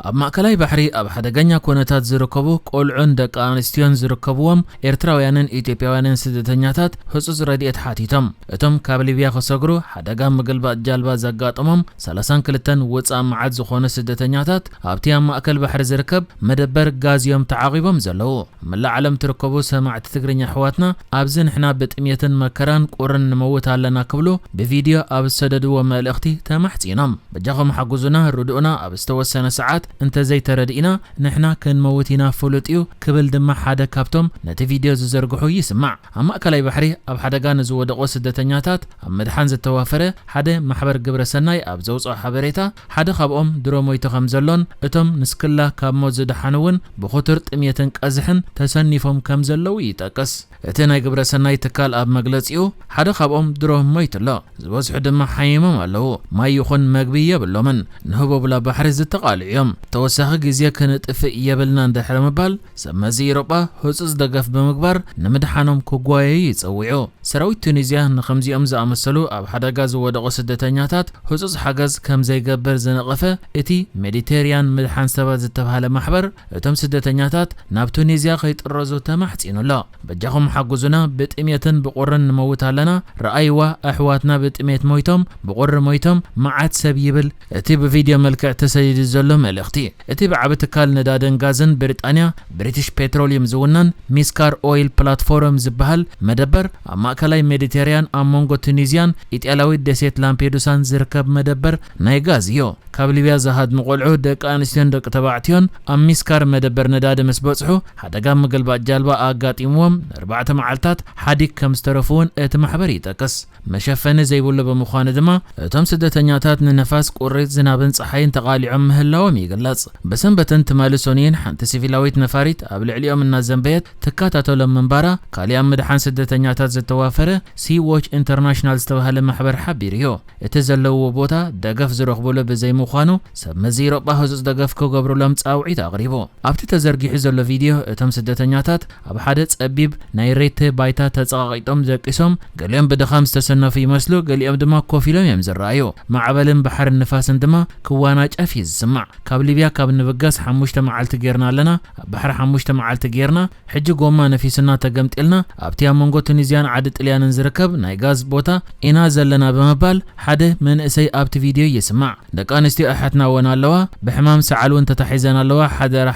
ኣብ ማእከላይ ባሕሪ ኣብ ሓደገኛ ኩነታት ዝርከቡ ቆልዑን ደቂ ኣንስትዮን ዝርከብዎም ኤርትራውያንን ኢትዮጵያውያንን ስደተኛታት ህጹጽ ረድኤት ሓቲቶም እቶም ካብ ሊብያ ክሰግሩ ሓደጋ ምግልባጥ ጃልባ ዘጋጠሞም 32 ወጻእ መዓት ዝኾኑ ስደተኛታት ኣብቲ ኣብ ማእከል ባሕሪ ዝርከብ መደበር ጋዝዮም ተዓቂቦም ዘለዉ መላእ ዓለም ትርከቡ ሰማዕቲ ትግርኛ ኣሕዋትና ኣብዚ ንሕና ብጥምየትን መከራን ቁርን ንመውት ኣለና ክብሉ ብቪድዮ ኣብ ዝሰደድዎ መልእኽቲ ተማሕጺኖም በጃኹም ሓጉዙና ርድኡና ኣብ ዝተወሰነ ሰዓት እንተ ዘይተረድኢና ንሕና ክንመውቲና ፍሉጥዩ ክብል ድማ ሓደ ካብቶም ነቲ ቪድዮ ዝዘርግሑ ይስማዕ ኣብ ማእከላይ ባሕሪ ኣብ ሓደጋ ንዝወደቑ ስደተኛታት ኣብ መድሓን ዝተዋፈረ ሓደ ማሕበር ግብረ ሰናይ ኣብ ዘውፅኦ ሓበሬታ ሓደ ካብኦም ድሮ ሞይቱ ከም ዘሎን እቶም ንስክላ ካብ ሞት ዝደሓኑ እውን ብኹቱር ጥምየትን ቀዝሕን ተሰኒፎም ከም ዘለው ይጠቅስ እቲ ናይ ግብረ ሰናይ ትካል ኣብ መግለጺኡ ሓደ ካብኦም ድሮ ሞይቱሎ ዝበዝሑ ድማ ሓይሞም ኣለዉ ማይ ይኹን መግቢ የብሎምን ንህቦብላ ባሕሪ ዝተቃልዕዮም ተወሳኺ ግዜ ክንጥፍእ የብልና እንድሕር ምባል ሰብ መዚ ኢሮጳ ህጹጽ ደገፍ ብምግባር ንምድሓኖም ክጓየዩ ይጸውዑ ሰራዊት ቱኒዝያ ንኸምዚኦም ዝኣመሰሉ ኣብ ሓደጋ ዝወደቑ ስደተኛታት ህጹጽ ሓገዝ ከም ዘይገብር ዝነቐፈ እቲ ሜዲቴርያን ምድሓን ሰባት ዝተባሃለ ማሕበር እቶም ስደተኛታት ናብ ቱኒዝያ ከይጥረዙ ተማሕጺኑሎ በጃኹም ሓጉዙና ብጥምየትን ብቁርን ንመውት ኣለና ረኣይዋ ኣሕዋትና ብጥምየት ሞይቶም ብቁሪ ሞይቶም መዓት ሰብ ይብል እቲ ብቪድዮ መልክዕ ተሰዲዱ ዘሎ መልእኽቲ እቲ ብዓቢ ትካል ነዳድን ጋዝን ብሪጣንያ ብሪቲሽ ፔትሮሊየም ዝውናን ሚስካር ኦይል ፕላትፎርም ዝበሃል መደበር ኣብ ማእከላይ ሜዲቴርያን ኣብ መንጎ ቱኒዝያን ኢጣልያዊት ደሴት ላምፔዱሳን ዝርከብ መደበር ናይ ጋዝ እዩ ካብ ሊብያ ዝሃድሙ ቆልዑ ደቂ ኣንስትዮን ደቂ ተባዕትዮን ኣብ ሚስካር መደበር ነዳዲ ምስ በጽሑ ሓደጋ ምግልባጥ ጃልባ ኣጋጢምዎም 4 መዓልታት ሓዲግ ከም ዝተረፉውን እቲ ማሕበር ይጠቅስ መሸፈኒ ዘይብሉ ብምዃኑ ድማ እቶም ስደተኛታት ንነፋስ ቁሪት ዝናብን ፀሓይን ተቃሊዖም ምህላዎም ይግለጽ በሰንበትን ትመልሶኒን ሓንቲ ሲቪላዊት ነፋሪት ኣብ ልዕሊኦም እናዘንበየት ትካታተሎም ምንባራ ካሊእ ኣብ ምድሓን ስደተኛታት ዝተዋፈረ ሲ ዎች ኢንተርናሽናል ዝተባሃለ ማሕበር ሓቢርዮ እቲ ዘለዎ ቦታ ደገፍ ዝረኽብሉ ብዘይምዃኑ ሰብ መዚ ኢሮጳ ህጹጽ ደገፍ ክገብሩሎም ጻውዒት ኣቕሪቡ ኣብቲ ተዘርጊሑ ዘሎ ቪድዮ እቶም ስደተኛታት ኣብ ሓደ ጸቢብ ናይ ሬት ባይታ ተጸቃቂጦም ዘቂሶም ገሊኦም ብድኻም ዝተሰነፉ ይመስሉ ገሊኦም ድማ ኮፍ ኢሎም እዮም ዝረኣዩ ማዕበልን ባሕር ንፋስን ድማ ክዋናጨፍ ይስማዕ ካብ ሊብያ ካብ ንብጋስ 5 መዓልቲ ጌርና ኣለና ኣብ ባሕሪ 5 መዓልቲ ጌርና ሕጂ ጎማ ነፊስና ተገምጢልና ኣብቲ ኣብ መንጎ ቱኒዝያን ዓዲ ጥልያንን ዝርከብ ናይ ጋዝ ቦታ ኢና ዘለና ብምባል ሓደ መንእሰይ ኣብቲ ቪድዮ ይስማዕ ደቂ ኣንስትዮ ኣሓትና እውን ኣለዋ ብሕማም ሰዓል እውን ተታሒዘን ኣለዋ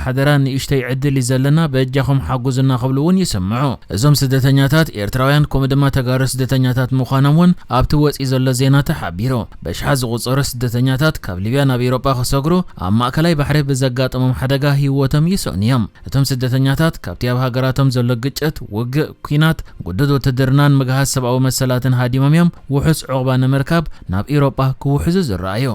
ሓደራ ንእሽተይ ዕድል ይዘለና በእጃኹም ሓጉዝና ክብሉ እውን ይስምዑ እዞም ስደተኛታት ኤርትራውያን ከምኡ ድማ ተጋሩ ስደተኛታት ምዃኖም እውን ኣብቲ ወፂ ዘሎ ዜና ተሓቢሩ በሽሓት ዝቑጸሩ ስደተኛታት ካብ ሊብያ ናብ ኢሮጳ ክሰግሩ ኣብ ማእከላይ ባሕሪ ብዘጋጠሞም ሓደጋ ህይወቶም ይስእንዮም እቶም ስደተኛታት ካብቲ ኣብ ሃገራቶም ዘሎ ግጭት ውግእ ኩናት ጉድድ ውትድርናን ምግሃዝ ሰብኣዊ መሰላትን ሃዲሞም እዮም ውሑስ ዕቑባ ንምርካብ ናብ ኢሮጳ ክውሕዙ ዝረኣዩ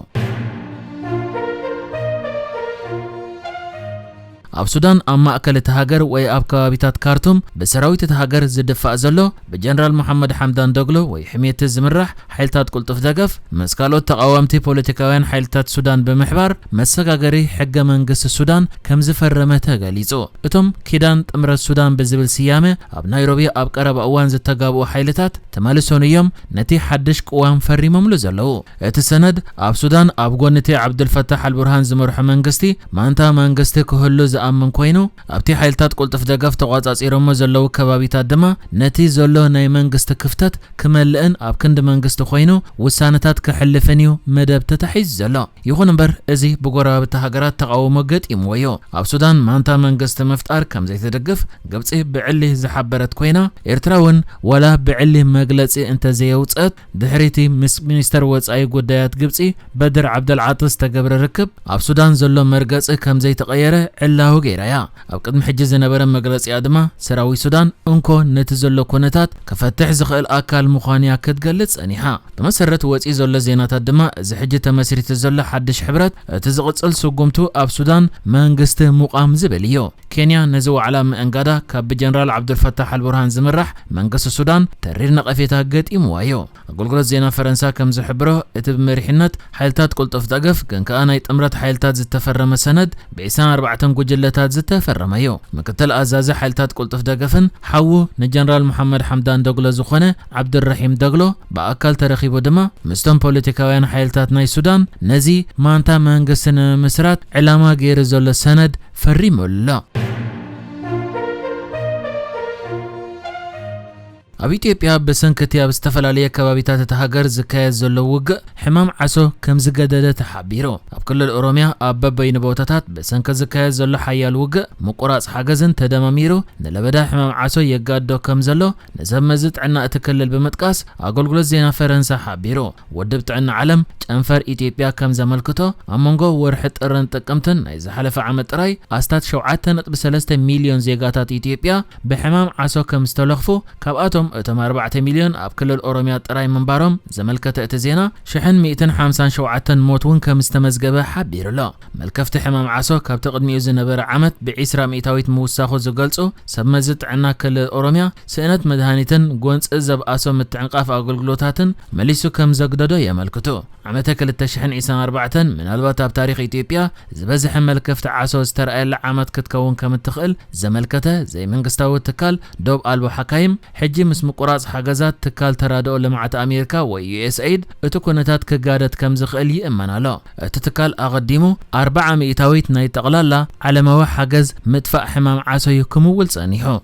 ኣብ ሱዳን ኣብ ማእከል እቲ ሃገር ወይ ኣብ ከባቢታት ካርቱም ብሰራዊት እቲ ሃገር ዝድፋእ ዘሎ ብጀነራል መሐመድ ሐምዳን ደግሎ ወይ ሕሜት ዝምራሕ ሓይልታት ቁልጡፍ ደገፍ ምስ ካልኦት ተቃዋምቲ ፖለቲካውያን ሓይልታት ሱዳን ብምሕባር መሰጋገሪ ሕገ መንግስቲ ሱዳን ከም ዝፈረመ ተገሊጹ እቶም ኪዳን ጥምረት ሱዳን ብዝብል ስያመ ኣብ ናይሮቢ ኣብ ቀረባ እዋን ዝተጋብኡ ሓይልታት ተመልሶን እዮም ነቲ ሓድሽ ቅዋም ፈሪሞምሉ ዘለዉ እቲ ሰነድ ኣብ ሱዳን ኣብ ጎንቲ ዓብዱልፈታሕ አልቡርሃን ዝመርሖ መንግስቲ ማንታ መንግስቲ ክህሉ ኣመን ኮይኑ ኣብቲ ሓይልታት ቁልጡፍ ደገፍ ተቋጻጺሮሞ ዘለው ከባቢታት ድማ ነቲ ዘሎ ናይ መንግስቲ ክፍተት ክመልእን ኣብ ክንዲ መንግስቲ ኮይኑ ውሳነታት ክሕልፍን እዩ መደብ ተታሒዙ ዘሎ ይኹን እምበር እዚ ብጎረባብቲ ሃገራት ተቃውሞ ገጢምዎ እዩ ኣብ ሱዳን ማንታ መንግስቲ ምፍጣር ከም ዘይተደግፍ ግብጺ ብዕሊ ዝሓበረት ኮይና ኤርትራ እውን ወላ ብዕሊ መግለጺ እንተዘየውፀት ድሕሪቲ ሚኒስተር ወጻኢ ጉዳያት ግብጺ በድር ዓብደልዓጢ ዝተገብረ ርክብ ኣብ ሱዳን ዘሎ መርገጺ ከም ዘይተቀየረ ዕላሁ ገይራያ ኣብ ቅድሚ ሕጂ ዝነበረ መግለጺያ ድማ ሰራዊት ሱዳን እንኮ ነቲ ዘሎ ኩነታት ከፈትሕ ዝኽእል ኣካል ምዃንያ ክትገልጽ ጸኒሓ ብመሰረት ወፂ ዘሎ ዜናታት ድማ እዚ ሕጂ ተመስሪቱ ዘሎ ሓድሽ ሕብረት እቲ ዝቕጽል ስጉምቱ ኣብ ሱዳን መንግስቲ ሙቃም ዝብል እዩ ኬንያ ነዚ ዋዕላ ምእንጋዳ ካብ ብጀነራል ዓብዱልፈታሕ አልቡርሃን ዝምራሕ መንግስቲ ሱዳን ተሪር ነቐፌታ ገጢምዋ እዩ ኣገልግሎት ዜና ፈረንሳ ከም ዝሕብሮ እቲ ብመሪሕነት ሓይልታት ቁልጡፍ ደገፍ ግን ከዓ ናይ ጥምረት ሓይልታት ዝተፈረመ ሰነድ ብ24 ጉጅለ ጉጅለታት ዝተፈረመዮ ምክትል ኣዛዚ ሓይልታት ቁልጥፍ ደገፍን ሓዉ ንጀነራል መሐመድ ሓምዳን ደግሎ ዝኾነ ዓብድራሂም ደግሎ በአካል ተረኺቡ ድማ ምስቶም ፖለቲካውያን ሓይልታት ናይ ሱዳን ነዚ ማንታ መንግስቲ ንምስራት ዕላማ ገይሩ ዘሎ ሰነድ ፈሪሙሎ ኣብ ኢትዮጵያ በሰንከቲ ኣብ ዝተፈላለዩ ከባቢታት እቲ ሃገር ዝካየድ ዘሎ ውግእ ሕማም ዓሶ ከም ዝገደደ ተሓቢሩ ኣብ ክልል ኦሮሚያ ኣብ በበይኑ ቦታታት በሰንከቲ ዝካየድ ዘሎ ሓያል ውግእ ምቁራጽ ሓገዝን ተደማሚሩ ንለበዳ ሕማም ዓሶ የጋዶ ከም ዘሎ ንሰብ መዚ ጥዕና እቲ ክልል ብምጥቃስ ኣገልግሎት ዜና ፈረንሳ ሓቢሩ ወድብ ጥዕና ዓለም ጨንፈር ኢትዮጵያ ከም ዘመልክቶ ኣብ መንጎ ወርሒ ጥርን ጥቅምትን ናይ ዝሓለፈ ዓመት ጥራይ ኣስታት 7.3 ሚልዮን ዜጋታት ኢትዮጵያ ብሕማም ዓሶ ከም ዝተለኽፉ ካብኣቶም እቶም 4 ሚልዮን ኣብ ክልል ኦሮሚያ ጥራይ መንባሮም ዘመልከተ እቲ ዜና 157 ሞት እውን ከም ዝተመዝገበ ሓቢሩሎ መልከፍቲ ሕማም ዓሶ ካብቲ ቅድሚኡ ዝነበረ ዓመት ብ20 ሚእታዊት ምውሳኹ ዝገልጹ ሰብ መዚ ጥዕና ክልል ኦሮሚያ ስእነት መድሃኒትን ጎንፂ ዘብኣሶ ምትዕንቃፍ ኣገልግሎታትን መሊሱ ከም ዘግደዶ የመልክቱ ዓመተ 2024 ምናልባት ኣብ ታሪኽ ኢትዮጵያ ዝበዝሐ መልከፍቲ ዓሶ ዝተረኣየላ ዓመት ክትከውን ከም እትኽእል ዘመልከተ ዘይመንግስታዊ ትካል ዶብ ኣልቦ ሓካይም ሕጂ ምስ ምቁራጽ ሓገዛት ትካል ተራድኦ ልምዓት ኣሜሪካ ወይ USAID እቲ ኩነታት ክጋደት ከም ዝኽእል ይእመናሎ እቲ ትካል ኣቐዲሙ 40 ሚእታዊት ናይ ጠቕላላ ዓለማዊ ሓገዝ ምጥፋእ ሕማም ዓሶ ክምውል ጸኒሑ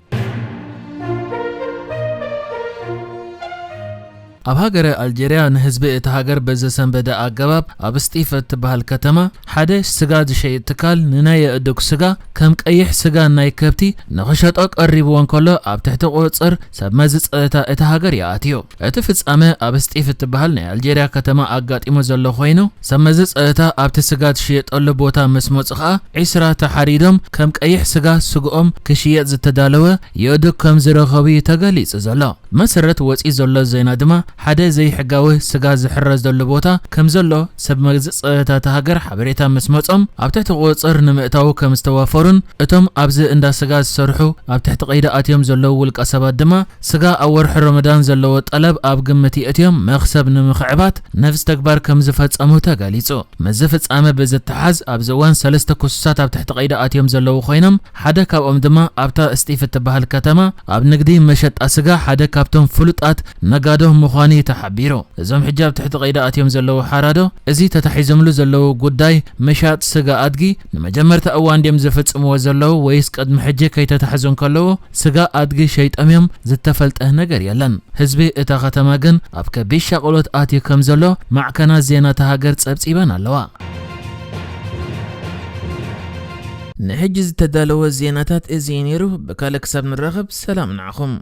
ኣብ ሃገረ ኣልጄርያ ንህዝቢ እቲ ሃገር በዘሰንበደ ኣገባብ ኣብ ስጢፍ እትበሃል ከተማ ሓደ ስጋ ዝሸይጥ ትካል ንናይ ኣእዱግ ስጋ ከም ቀይሕ ስጋ ናይ ከብቲ ንኽሸጦ ቀሪብዎ እንከሎ ኣብ ትሕቲ ቁፅር ሰብ መዚ ፀጥታ እቲ ሃገር ይኣትዩ እቲ ፍጻመ ኣብ ስጢፍ እትበሃል ናይ ኣልጄርያ ከተማ ኣጋጢሙ ዘሎ ኮይኑ ሰብ መዚ ፀጥታ ኣብቲ ስጋ ዝሽየጠሉ ቦታ ምስ መፁ ኸኣ 20 ተሓሪዶም ከም ቀይሕ ስጋ ስግኦም ክሽየጥ ዝተዳለወ የእዱግ ከም ዝረኸቡ ተገሊጹ ዘሎ መሰረት ወፂ ዘሎ ዜና ድማ ሓደ ዘይሕጋዊ ስጋ ዝሕረዝ ዘሎ ቦታ ከም ዘሎ ሰብ መዚ ፀጥታ ሃገር ሓበሬታ ምስ መጾም ኣብ ትሕቲ ቁፅር ንምእታው ከም ዝተዋፈሩን እቶም ኣብዚ እንዳ ስጋ ዝሰርሑ ኣብ ትሕቲ ቀይዲ ኣትዮም ዘለዉ ውልቀ ሰባት ድማ ስጋ ኣብ ወርሒ ረመዳን ዘለዎ ጠለብ ኣብ ግምት እትዮም መኽሰብ ንምኽዕባት ነፍሲ ተግባር ከም ዝፈጸሙ ተገሊጹ መዚ ፍጻመ ብዝተሓዝ ኣብዚ እዋን 3 ክሱሳት ኣብ ትሕቲ ቀይዲ ኣትዮም ዘለዉ ኮይኖም ሓደ ካብኦም ድማ ኣብታ ስጢፍ እትበሃል ከተማ ኣብ ንግዲ መሸጣ ስጋ ሓደ ካብቶም ፍሉጣት ነጋዶ ምዃኑ ተሓቢሩ እዞም ሕጃብ ትሕቲ ቀይዲ ኣትዮም ዘለዉ ሓራዶ እዚ ተታሒዞምሉ ዘለዉ ጉዳይ መሻጥ ስጋ ኣድጊ ንመጀመርታ እዋን ድዮም ዝፍጽምዎ ዘለዉ ወይስ ቅድሚ ሕጂ ከይተታሕዞን ከለዎ ስጋ ኣድጊ ሸይጠምዮም ዝተፈልጠ ነገር የለን ህዝቢ እታ ከተማ ግን ኣብ ከቢድ ሻቅሎት ኣትዩ ከም ዘሎ ማዕከናት ዜና ተሃገር ጸብጺበን ኣለዋ ንሕጂ ዝተዳለወ ዜናታት እዚ ነይሩ ብካልእ ክሳብ ንራኸብ ሰላም ንዓኹም